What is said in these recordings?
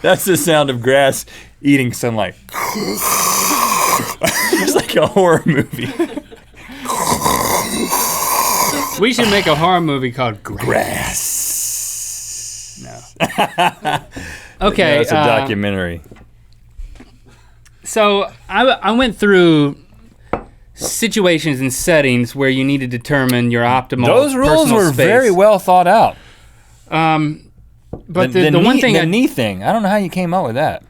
That's the sound of grass eating sunlight. It's like a horror movie. We should make a horror movie called Grass. No. Okay. That's a documentary. So I went through situations and settings where you need to determine your optimal. Those rules were space. very well thought out. But the one thing, the knee thing, I don't know how you came up with that.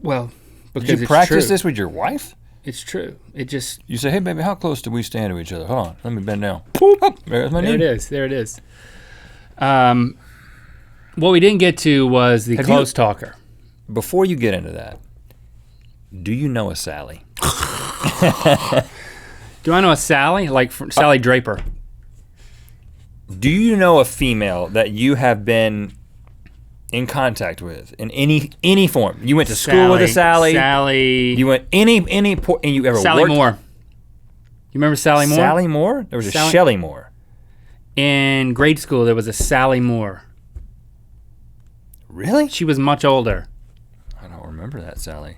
Well, because did you it's practice true. this with your wife? It's true. It just. You say, hey baby, how close do we stand to each other? Hold on, let me bend down. Oh, there's my knee. There it is. What we didn't get to was the close talker. Before you get into that, do you know a Sally? Do I know a Sally? Like Sally Draper. Do you know a female that you have been in contact with in any form? You went to school with a Sally. Sally. You went and you ever Sally worked? Moore. You remember Sally Moore? Sally Moore? There was a Shelley Moore. In grade school, there was a Sally Moore. Really? She was much older. I don't remember that Sally.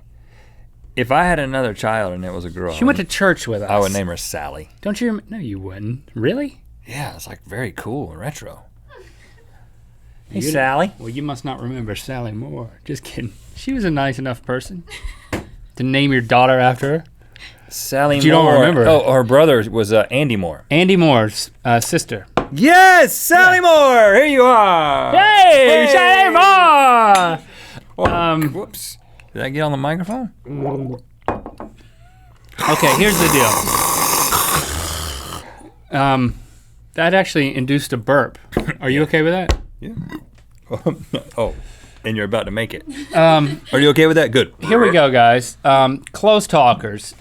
If I had another child and it was a girl, She went to church with us. I would name her Sally. Don't you remember? No, you wouldn't. Really? Yeah, it's like very cool and retro. Hey, You- Sally. Well, you must not remember Sally Moore. Just kidding. She was a nice enough person to name your daughter after her. Sally But you Moore. don't remember. Oh, her brother was Andy Moore. Andy Moore's sister. Yes, Sally Moore. Here you are. Hey, Sally Moore! Oh, whoops. Did I get on the microphone? Okay, here's the deal. That actually induced a burp. Are you okay with that? Yeah. Oh, and you're about to make it. Are you okay with that? Good. Here we go, guys. Close talkers.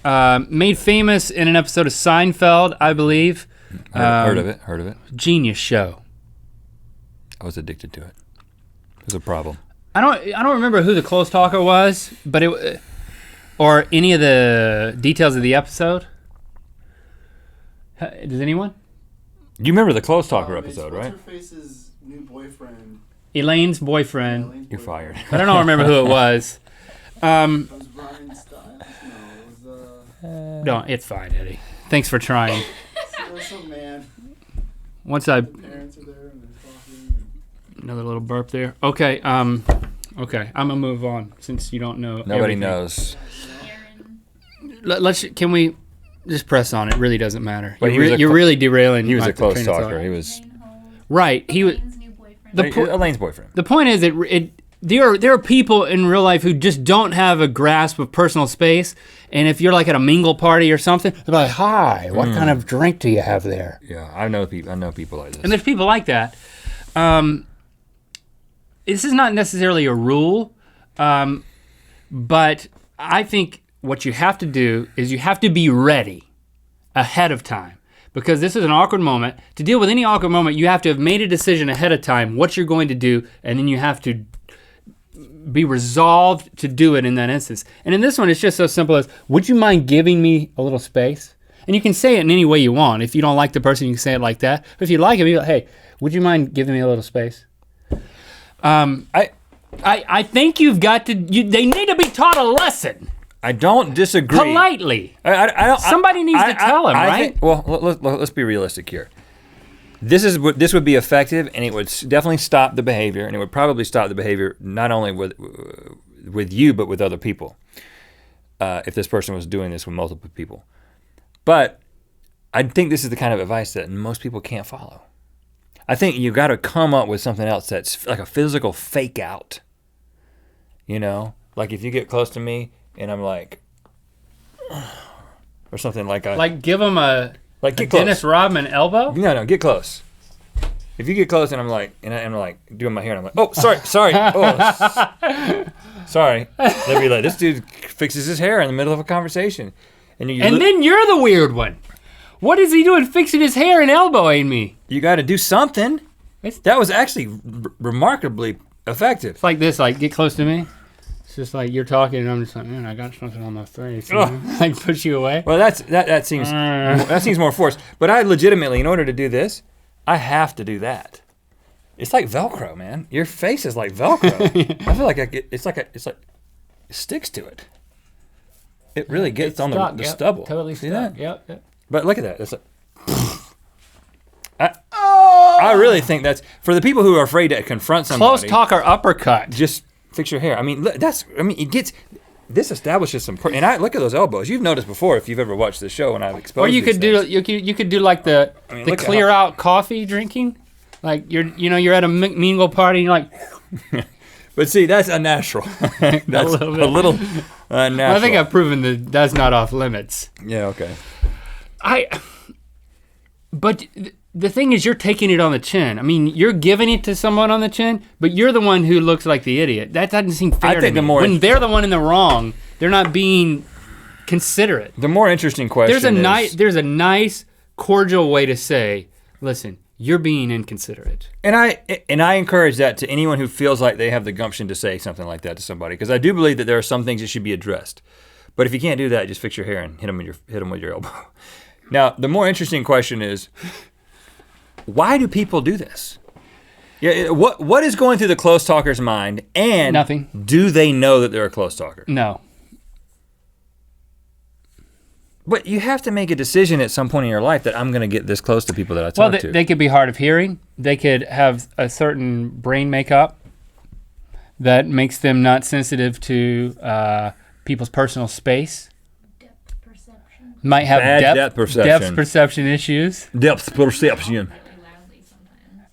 Made famous in an episode of Seinfeld, I believe. Heard of it. Genius show. I was addicted to it. It was a problem. I don't remember who the close talker was, but it or any of the details of the episode. Does anyone? You remember the Close Talker episode, right? What's her face's new boyfriend? Elaine's boyfriend. You're fired. But I don't remember who it was. Was Brian Stiles? No, it was No, it's fine, Eddie. Thanks for trying. there was some man. Once I Parents are there and they're talking. another little burp there. Okay, okay, I'm gonna move on since you don't know. Nobody knows. Can we just press on? It really doesn't matter. But You're really derailing. He was my a close train of talker. thought. He was Right. He was. Elaine's boyfriend. The point is that there are people in real life who just don't have a grasp of personal space, and if you're like at a mingle party or something, they're like, "Hi, what kind of drink do you have there?" Yeah, I know people like this. And there's people like that. This is not necessarily a rule, but I think what you have to do is you have to be ready ahead of time. Because this is an awkward moment. To deal with any awkward moment, you have to have made a decision ahead of time what you're going to do, and then you have to be resolved to do it in that instance. And in this one, it's just so simple as, would you mind giving me a little space? And you can say it in any way you want. If you don't like the person, you can say it like that. But if you like him, you go, hey, would you mind giving me a little space? I think you've got to, they need to be taught a lesson. I don't disagree. Politely. Somebody needs to tell him, right? Let's be realistic here. This would be effective, and it would definitely stop the behavior, and it would probably stop the behavior not only with you, but with other people. If this person was doing this with multiple people. But I think this is the kind of advice that most people can't follow. I think you got to come up with something else that's like a physical fake out. You know, like if you get close to me and I'm like, or something like give him a get Dennis close. Rodman elbow? No, get close. If you get close and I'm like doing my hair and I'm like, oh, sorry, oh, sorry. They'll be like, this dude fixes his hair in the middle of a conversation. And then you're the weird one. What is he doing fixing his hair and elbowing me? You got to do something. That was actually remarkably effective. It's like this, like get close to me. It's just like you're talking and I'm just like, man, I got something on my face. You know? Like push you away. Well, that seems more forced. But I legitimately, in order to do this, I have to do that. It's like Velcro, man. Your face is like Velcro. I feel like it's like it sticks to it. It really gets It's on stuck, the yep, stubble. Totally See stuck. that? Yep. But look at that. It's like, I really think that's for the people who are afraid to confront somebody. Close talk or uppercut. Just fix your hair. I mean, it gets. This establishes some, and I look at those elbows. You've noticed before if you've ever watched the show, and I've exposed. Or you these could things. do you could do like the look at clear out coffee drinking, like you're at a mingle party and you're like. But see, that's unnatural. That's a little unnatural. Well, I think I've proven that's not off limits. Yeah. Okay. But the thing is, you're taking it on the chin. I mean, you're giving it to someone on the chin, but you're the one who looks like the idiot. That doesn't seem fair to me. When they're the one in the wrong, they're not being considerate. The more interesting question there's a nice, cordial way to say, listen, you're being inconsiderate. And I encourage that to anyone who feels like they have the gumption to say something like that to somebody, because I do believe that there are some things that should be addressed. But if you can't do that, just fix your hair and hit them with your elbow. Now, the more interesting question is, why do people do this? Yeah, what is going through the close talker's mind, and nothing. Do they know that they're a close talker? No. But you have to make a decision at some point in your life that I'm going to get this close to people that I talk to. They could be hard of hearing. They could have a certain brain makeup that makes them not sensitive to people's personal space. Depth perception. Might have Bad depth perception. Depth perception issues. Depth perception. Loudly sometimes.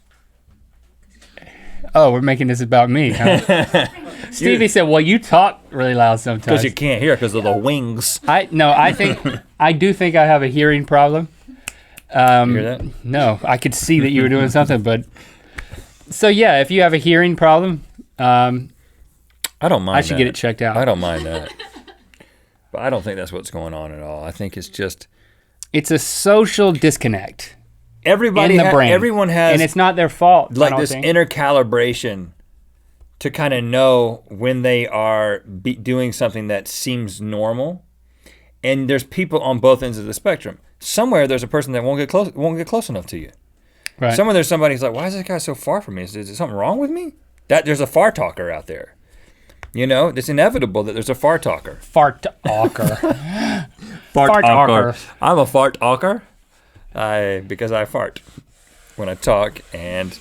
Oh, we're making this about me, huh? Stevie said, well, you talk really loud sometimes. Because you can't hear because of the wings. I do think I have a hearing problem. You hear that? No, I could see that you were doing something, but so yeah, if you have a hearing problem, I don't mind. I should get it checked out. I don't mind that. But I don't think that's what's going on at all. I think it's just it's a social disconnect. Everybody in the brain. Everyone has, and it's not their fault. Like this inner calibration to kind of know when they are doing something that seems normal. And there's people on both ends of the spectrum. Somewhere there's a person that won't get close enough to you. Right. Somewhere there's somebody who's like, why is this guy so far from me? Is there something wrong with me? There's a far talker out there. You know, it's inevitable that there's a far talker. Fart talker. Fart talker. I'm a fart talker. Because I fart when I talk, and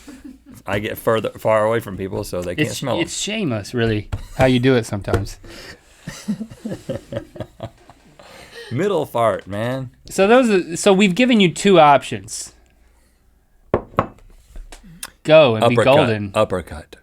I get far away from people so they can't smell them. It's shameless, really, how you do it sometimes. Middle fart, man. So we've given you two options. Go and Uppercut, be golden. Uppercut.